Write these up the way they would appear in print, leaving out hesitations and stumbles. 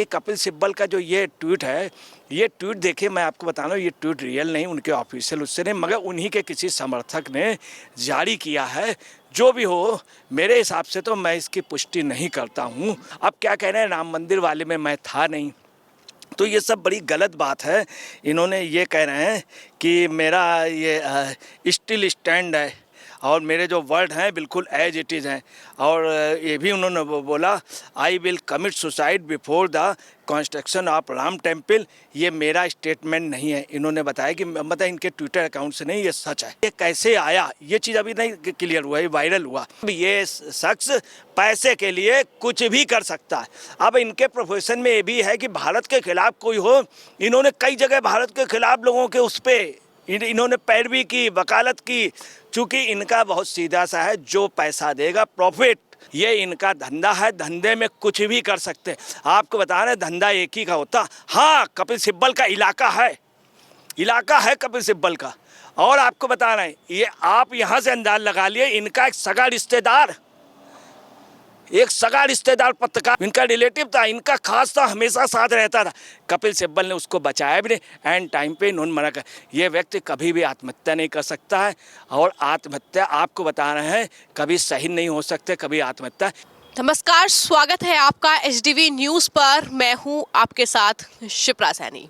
ये कपिल सिब्बल का जो ये ट्वीट है, ये ट्वीट देखिए, मैं आपको बता रहा हूँ, ये ट्वीट रियल नहीं, उनके ऑफिशियल उससे नहीं, मगर उन्हीं के किसी समर्थक ने जारी किया है। जो भी हो, मेरे हिसाब से तो मैं इसकी पुष्टि नहीं करता हूँ। अब क्या कह रहे हैं, राम मंदिर वाले में मैं था नहीं, तो ये सब बड़ी गलत बात है। इन्होंने ये कह रहे हैं कि मेरा ये स्टिल स्टैंड है और मेरे जो वर्ड हैं बिल्कुल एज इट इज़ हैं। और ये भी उन्होंने बोला, I will commit suicide before the construction of Ram temple. ये मेरा स्टेटमेंट नहीं है। इन्होंने बताया कि मतलब इनके ट्विटर अकाउंट से नहीं, ये सच है। ये कैसे आया, ये चीज़ अभी नहीं क्लियर हुआ, ये वायरल हुआ। ये शख्स पैसे के लिए कुछ भी कर सकता है। अब इनके प्रोफेशन में ये भी है कि भारत के खिलाफ कोई हो, इन्होंने कई जगह भारत के खिलाफ लोगों के उस पर इन्होंने पैरवी की, वकालत की। चूँकि इनका बहुत सीधा सा है, जो पैसा देगा प्रॉफिट, ये इनका धंधा है, धंधे में कुछ भी कर सकते। आपको बता रहे धंधा एक ही का होता। हाँ, कपिल सिब्बल का इलाका है कपिल सिब्बल का। और आपको बता रहे हैं, ये आप यहाँ से अंदाज लगा लिए, इनका एक सगा रिश्तेदार पत्रकार, इनका रिलेटिव था, इनका खास था, हमेशा साथ रहता था। कपिल सिब्बल ने उसको बचाया भी नहीं, एंड टाइम पे इन्होंने मना कर। ये व्यक्ति कभी भी आत्महत्या नहीं कर सकता है, और आत्महत्या आपको बता रहे हैं कभी सही नहीं हो सकते, कभी आत्महत्या। नमस्कार, स्वागत है आपका एचडीवी न्यूज पर। मैं हूं आपके साथ शिप्रा सैनी।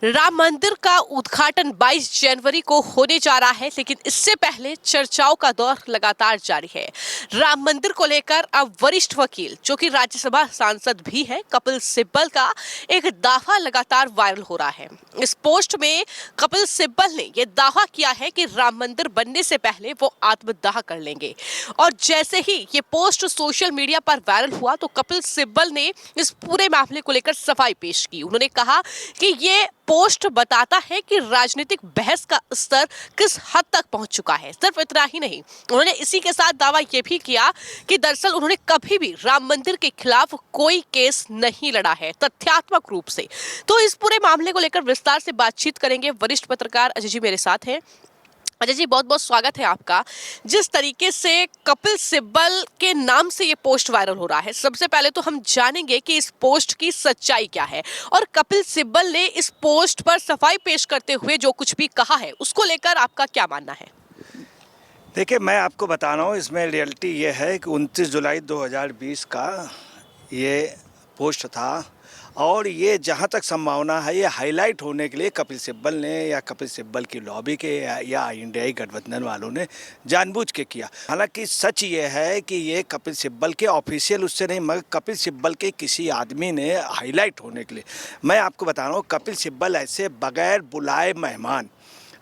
राम मंदिर का उद्घाटन 22 जनवरी को होने जा रहा है, लेकिन इससे पहले चर्चाओं का दौर लगातार जारी है। राम मंदिर को लेकर अब वरिष्ठ वकील, जो कि राज्यसभा सांसद भी है, कपिल सिब्बल का एक दावा लगातार वायरल हो रहा है। इस पोस्ट में कपिल सिब्बल ने यह दावा किया है कि राम मंदिर बनने से पहले वो आत्मदाह कर लेंगे। और जैसे ही ये पोस्ट सोशल मीडिया पर वायरल हुआ, तो कपिल सिब्बल ने इस पूरे मामले को लेकर सफाई पेश की। उन्होंने कहा कि ये पोस्ट बताता है कि राजनीतिक बहस का स्तर किस हद तक पहुंच चुका है। सिर्फ इतना ही नहीं, उन्होंने इसी के साथ दावा यह भी किया कि दरअसल उन्होंने कभी भी राम मंदिर के खिलाफ कोई केस नहीं लड़ा है, तथ्यात्मक रूप से। तो इस पूरे मामले को लेकर विस्तार से बातचीत करेंगे। वरिष्ठ पत्रकार अजय जी मेरे साथ हैं। अजय जी, बहुत बहुत स्वागत है आपका। जिस तरीके से कपिल सिब्बल के नाम से ये पोस्ट वायरल हो रहा है, सबसे पहले तो हम जानेंगे कि इस पोस्ट की सच्चाई क्या है, और कपिल सिब्बल ने इस पोस्ट पर सफाई पेश करते हुए जो कुछ भी कहा है, उसको लेकर आपका क्या मानना है? देखिए, मैं आपको बता रहा हूँ, इसमें रियलिटी ये है कि 29 जुलाई 2020 का ये पोस्ट था, और ये जहाँ तक संभावना है, ये हाईलाइट होने के लिए कपिल सिब्बल ने या कपिल सिब्बल की लॉबी के या इंडियाई गठबंधन वालों ने जानबूझ के किया। हालांकि सच ये है कि ये कपिल सिब्बल के ऑफिशियल उससे नहीं, मगर कपिल सिब्बल के किसी आदमी ने हाईलाइट होने के लिए। मैं आपको बता रहा हूँ, कपिल सिब्बल ऐसे बगैर बुलाए मेहमान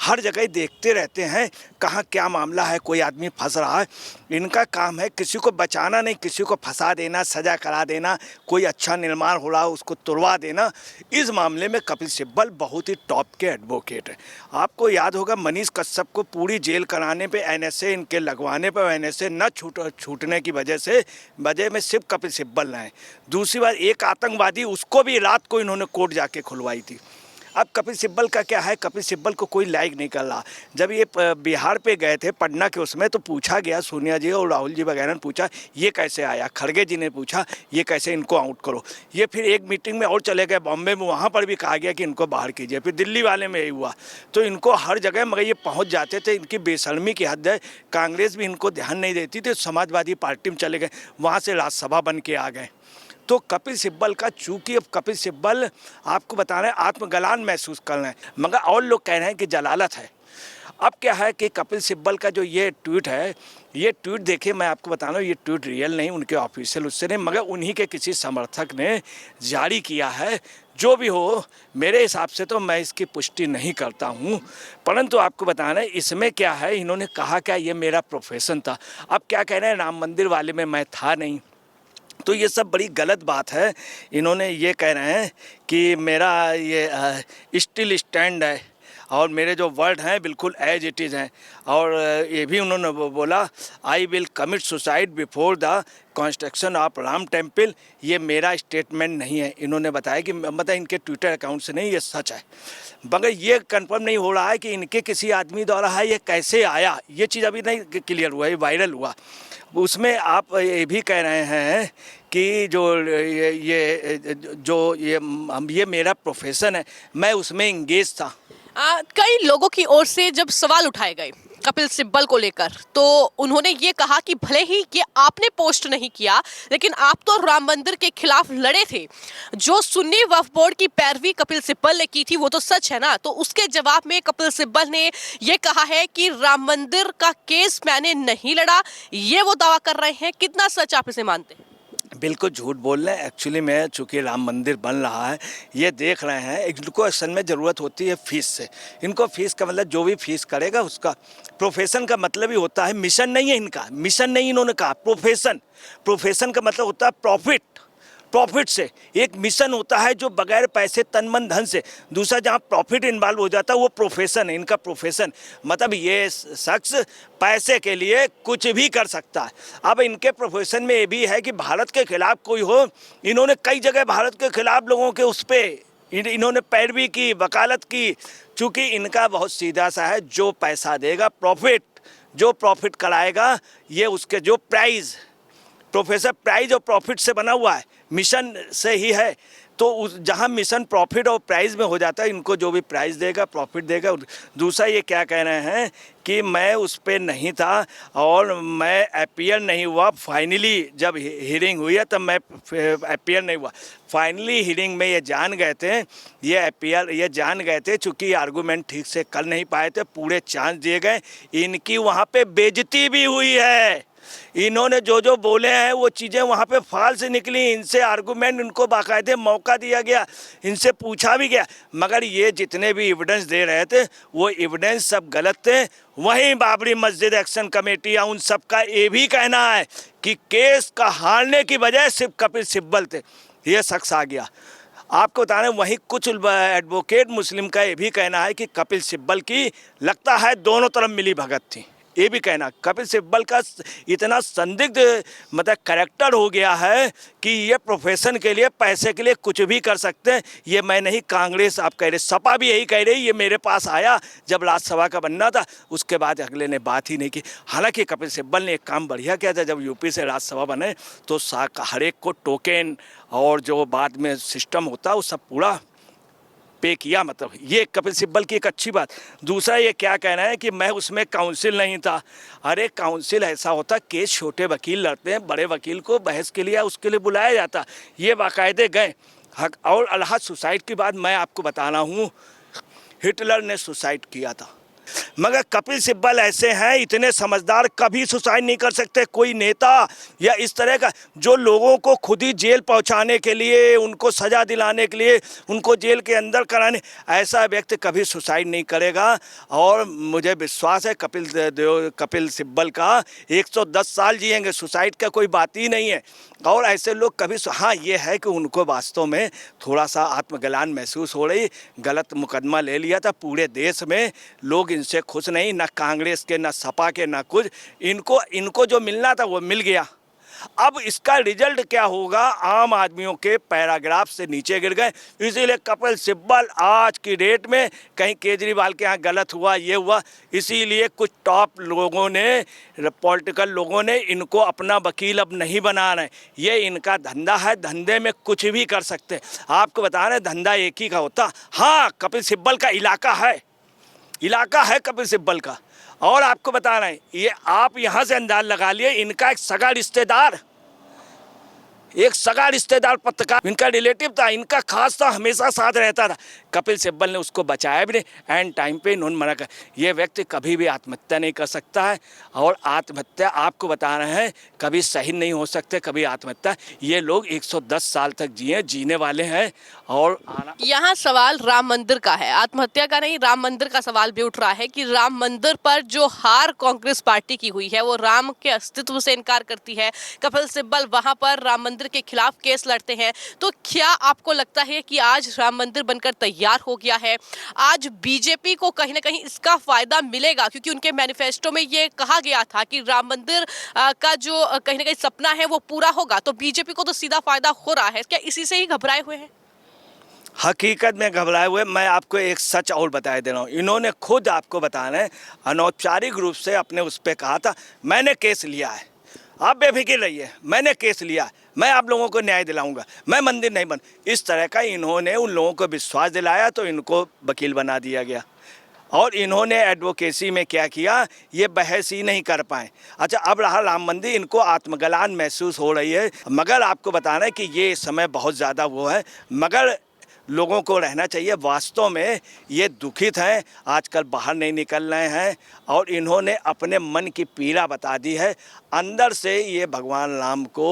हर जगह देखते रहते हैं, कहाँ क्या मामला है, कोई आदमी फंस रहा है। इनका काम है किसी को बचाना नहीं, किसी को फंसा देना, सजा करा देना, कोई अच्छा निर्माण हो रहा है उसको तुड़वा देना। इस मामले में कपिल सिब्बल बहुत ही टॉप के एडवोकेट है। आपको याद होगा, मनीष कश्यप को पूरी जेल कराने पे, एनएसए इनके लगवाने पे, एनएसए न छूटने की वजह में सिर्फ कपिल सिब्बल ने। दूसरी बार एक आतंकवादी, उसको भी रात को इन्होंने कोर्ट जाके खुलवाई थी। अब कपिल सिब्बल का क्या है, कपिल सिब्बल को कोई लाइक नहीं कर रहा। जब ये बिहार पे गए थे पटना के उसमें, तो पूछा गया, सोनिया जी और राहुल जी वगैरह ने पूछा ये कैसे आया, खड़गे जी ने पूछा ये कैसे, इनको आउट करो। ये फिर एक मीटिंग में और चले गए बॉम्बे में, वहाँ पर भी कहा गया कि इनको बाहर कीजिए। फिर दिल्ली वाले में यही हुआ। तो इनको हर जगह मगर ये पहुँच जाते थे। इनकी बेशर्मी की हद है। कांग्रेस भी इनको ध्यान नहीं देती थी, समाजवादी पार्टी में चले गए, वहाँ से राज्यसभा बन के आ गए। तो कपिल सिब्बल का, चूंकि अब कपिल सिब्बल आपको बता रहे हैं आत्मग्लानि महसूस कर रहे हैं, मगर और लोग कह रहे हैं कि जलालत है। अब क्या है कि कपिल सिब्बल का जो ये ट्वीट है, ये ट्वीट देखिए, मैं आपको बता रहा हूँ, ये ट्वीट रियल नहीं, उनके ऑफिशियल उससे नहीं, मगर उन्हीं के किसी समर्थक ने जारी किया है। जो भी हो, मेरे हिसाब से तो मैं इसकी पुष्टि नहीं करता हूँ। परंतु आपको बता रहे हैं, इसमें क्या है, इन्होंने कहा क्या ये मेरा प्रोफेशन था। अब क्या कह रहे हैं, राम मंदिर वाले में मैं था नहीं, तो ये सब बड़ी गलत बात है। इन्होंने ये कह रहे हैं कि मेरा ये स्टिल स्टैंड है और मेरे जो वर्ड हैं बिल्कुल एज इट इज़ हैं। और ये भी उन्होंने बोला, I will commit suicide before the construction of Ram temple. ये मेरा स्टेटमेंट नहीं है, इन्होंने बताया कि मतलब इनके ट्विटर अकाउंट से नहीं, ये सच है। मगर ये कंफर्म नहीं हो रहा है कि इनके किसी आदमी द्वारा है, ये कैसे आया, ये चीज़ अभी नहीं क्लियर हुआ, ये वायरल हुआ। उसमें आप ये भी कह रहे हैं कि ये मेरा प्रोफेशन है, मैं उसमें इंगेज था। कई लोगों की ओर से जब सवाल उठाए गए कपिल सिब्बल को लेकर, तो उन्होंने ये कहा कि भले ही ये आपने पोस्ट नहीं किया, लेकिन आप तो राम मंदिर के खिलाफ लड़े थे। जो सुन्नी वक्फ बोर्ड की पैरवी कपिल सिब्बल ने की थी वो तो सच है ना। तो उसके जवाब में कपिल सिब्बल ने ये कहा है कि राम मंदिर का केस मैंने नहीं लड़ा, ये वो दावा कर रहे हैं। कितना सच आप इसे मानते हैं? बिल्कुल झूठ बोल रहे हैं। एक्चुअली में चूँकि राम मंदिर बन रहा है, ये देख रहे हैं, इनको असल में ज़रूरत होती है फीस से। इनको फीस का मतलब जो भी फीस करेगा उसका, प्रोफेशन का मतलब ही होता है, मिशन नहीं है इनका, मिशन नहीं इन्होंने कहा, प्रोफेशन। प्रोफेशन का मतलब होता है प्रॉफिट, प्रॉफिट से। एक मिशन होता है जो बगैर पैसे तन मन धन से, दूसरा जहाँ प्रॉफिट इन्वॉल्व हो जाता है वो प्रोफेशन है, इनका प्रोफेशन। मतलब ये शख्स पैसे के लिए कुछ भी कर सकता है। अब इनके प्रोफेशन में ये भी है कि भारत के खिलाफ कोई हो, इन्होंने कई जगह भारत के खिलाफ लोगों के उस पर इन्होंने पैरवी की, वकालत की। चूँकि इनका बहुत सीधा सा है, जो पैसा देगा प्रॉफिट, जो प्रॉफिट कराएगा, ये उसके जो प्राइज़, प्रोफेसर प्राइज और प्रॉफिट से बना हुआ है, मिशन से ही है। तो उस जहाँ मिशन प्रॉफिट और प्राइज में हो जाता है, इनको जो भी प्राइज देगा प्रॉफिट देगा। दूसरा ये क्या कह रहे हैं कि मैं उस पर नहीं था और मैं अपीयर नहीं हुआ। फाइनली जब हियरिंग हुई है तब मैं अपीयर नहीं हुआ। फाइनली हियरिंग में ये जान गए थे, ये जान गए थे, चूँकि आर्गूमेंट ठीक से कर नहीं पाए थे, पूरे चांस दिए गए। इनकी वहाँ पे बेइज्जती भी हुई है। इन्होंने जो जो बोले हैं वो चीज़ें वहाँ पे फाल्स निकली। इनसे आर्गूमेंट, इनको बाकायदे मौका दिया गया, इनसे पूछा भी गया, मगर ये जितने भी एविडेंस दे रहे थे वो एविडेंस सब गलत थे। वहीं बाबरी मस्जिद एक्शन कमेटी या उन सब का ये भी कहना है कि केस का हारने की वजह सिर्फ कपिल सिब्बल थे, ये शख्स आ गया। आपको बता रहे हैं, वहीं कुछ एडवोकेट मुस्लिम का ये भी कहना है कि कपिल सिब्बल की लगता है दोनों तरफ मिली भगत थी। ये भी कहना, कपिल सिब्बल का इतना संदिग्ध मतलब कैरेक्टर हो गया है कि ये प्रोफेशन के लिए, पैसे के लिए कुछ भी कर सकते हैं। ये मैं नहीं, कांग्रेस आप कह रहे, सपा भी यही कह रही। ये मेरे पास आया जब राज्यसभा का बनना था, उसके बाद अगले ने बात ही नहीं की। हालांकि कपिल सिब्बल ने एक काम बढ़िया किया था, जब यूपी से राज्यसभा बने तो हर एक को टोकन और जो बाद में सिस्टम होता वो सब पूरा पे किया। मतलब ये कपिल सिब्बल की एक अच्छी बात। दूसरा ये क्या कहना है कि मैं उसमें काउंसिल नहीं था। अरे काउंसिल ऐसा होता, केस छोटे वकील लड़ते हैं, बड़े वकील को बहस के लिए उसके लिए बुलाया जाता। ये बाकायदे गए। और अलाहाबाद सुसाइड की बात मैं आपको बता रहा हूँ, हिटलर ने सुसाइड किया था, मगर कपिल सिब्बल ऐसे हैं, इतने समझदार, कभी सुसाइड नहीं कर सकते। कोई नेता या इस तरह का जो लोगों को खुद ही जेल पहुंचाने के लिए, उनको सज़ा दिलाने के लिए, उनको जेल के अंदर कराने, ऐसा व्यक्ति कभी सुसाइड नहीं करेगा। और मुझे विश्वास है कपिल सिब्बल का 110 साल जिएंगे, सुसाइड का कोई बात ही नहीं है। और ऐसे लोग कभी, हाँ ये है कि उनको वास्तव में थोड़ा सा आत्मग्लानि महसूस हो रही, गलत मुकदमा ले लिया था। पूरे देश में लोग इनसे खुश नहीं, ना कांग्रेस के, ना सपा के, ना कुछ। इनको जो मिलना था वो मिल गया। अब इसका रिजल्ट क्या होगा, आम आदमियों के पैराग्राफ से नीचे गिर गए। इसीलिए कपिल सिब्बल आज की डेट में कहीं केजरीवाल के यहाँ गलत हुआ, ये हुआ, इसीलिए कुछ टॉप लोगों ने, पॉलिटिकल लोगों ने इनको अपना वकील अब नहीं बना रहे। ये इनका धंधा है, धंधे में कुछ भी कर सकते। आपको बता रहे धंधा एक ही का होता। हाँ, कपिल सिब्बल का इलाका है कपिल सिब्बल का। और आपको बता रहे हैं, ये आप यहाँ से अंदाज लगा लिए, इनका एक सगा रिश्तेदार पत्रकार, इनका रिलेटिव था, इनका खास था, हमेशा साथ रहता था। कपिल सिब्बल ने उसको बचाया भी नहीं, एंड टाइम पे इन्होंने मना कर। ये व्यक्ति कभी भी आत्महत्या नहीं कर सकता है, और आत्महत्या आपको बता रहे हैं कभी सही नहीं हो सकते, कभी आत्महत्या। ये लोग 110 साल तक जीने वाले हैं। और यहाँ सवाल राम मंदिर का है, आत्महत्या का नहीं। राम मंदिर का सवाल भी उठ रहा है कि राम मंदिर पर जो हार कांग्रेस पार्टी की हुई है, वो राम के अस्तित्व से इनकार करती है। कपिल सिब्बल वहां पर राम मंदिर मंदिर के खिलाफ केस लड़ते हैं। तो क्या आपको लगता है कि आज राम मंदिर बनकर तैयार हो गया है, आज बीजेपी को कहीं ना कहीं इसका फायदा मिलेगा? क्योंकि उनके मैनिफेस्टो में ये कहा गया था कि राम मंदिर का जो कहीं ना कहीं सपना है वो पूरा होगा, तो बीजेपी को तो सीधा फायदा हो रहा है। क्या इसी से ही घबराए हुए हैं? हकीकत में घबराए हुए। मैं आपको एक सच और बताए दे रहा हूँ, इन्होंने खुद आपको बताना है, अनौपचारिक रूप से अपने उस पर कहा था मैंने केस लिया है, आप बेफिक्र रहिए, मैंने केस लिया है, मैं आप लोगों को न्याय दिलाऊंगा, मैं मंदिर नहीं बन। इस तरह का इन्होंने उन लोगों को विश्वास दिलाया तो इनको वकील बना दिया गया। और इन्होंने एडवोकेसी में क्या किया, ये बहस ही नहीं कर पाए। अच्छा, अब रहा राम मंदिर, इनको आत्मग्लानि महसूस हो रही है। मगर आपको बताना है कि ये समय बहुत ज़्यादा वो है, मगर लोगों को रहना चाहिए। वास्तव में ये दुखित हैं, आजकल बाहर नहीं निकल रहे हैं और इन्होंने अपने मन की पीड़ा बता दी है। अंदर से ये भगवान राम को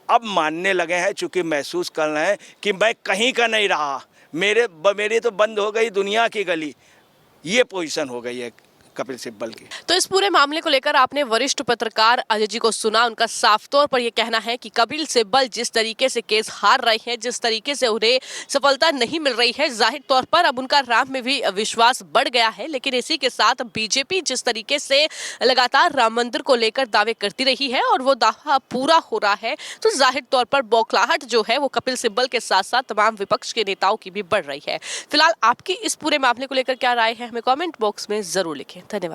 अब मानने लगे हैं, चूँकि महसूस कर रहे हैं कि मैं कहीं का नहीं रहा, मेरी तो बंद हो गई दुनिया की गली। ये पोजीशन हो गई है कपिल सिब्बल की। तो इस पूरे मामले को लेकर आपने वरिष्ठ पत्रकार अजय जी को सुना। उनका साफ तौर पर यह कहना है कि कपिल सिब्बल जिस तरीके से केस हार रहे हैं, जिस तरीके से उन्हें सफलता नहीं मिल रही है, जाहिर तौर पर अब उनका राम में भी विश्वास बढ़ गया है। लेकिन इसी के साथ बीजेपी जिस तरीके से लगातार राम मंदिर को लेकर दावे करती रही है और वो दावा पूरा हो रहा है, तो जाहिर तौर पर बौखलाहट जो है वो कपिल सिब्बल के साथ साथ तमाम विपक्ष के नेताओं की भी बढ़ रही है। फिलहाल आपकी इस पूरे मामले को लेकर क्या राय है, हमें कॉमेंट बॉक्स में जरूर लिखें। धन्यवाद।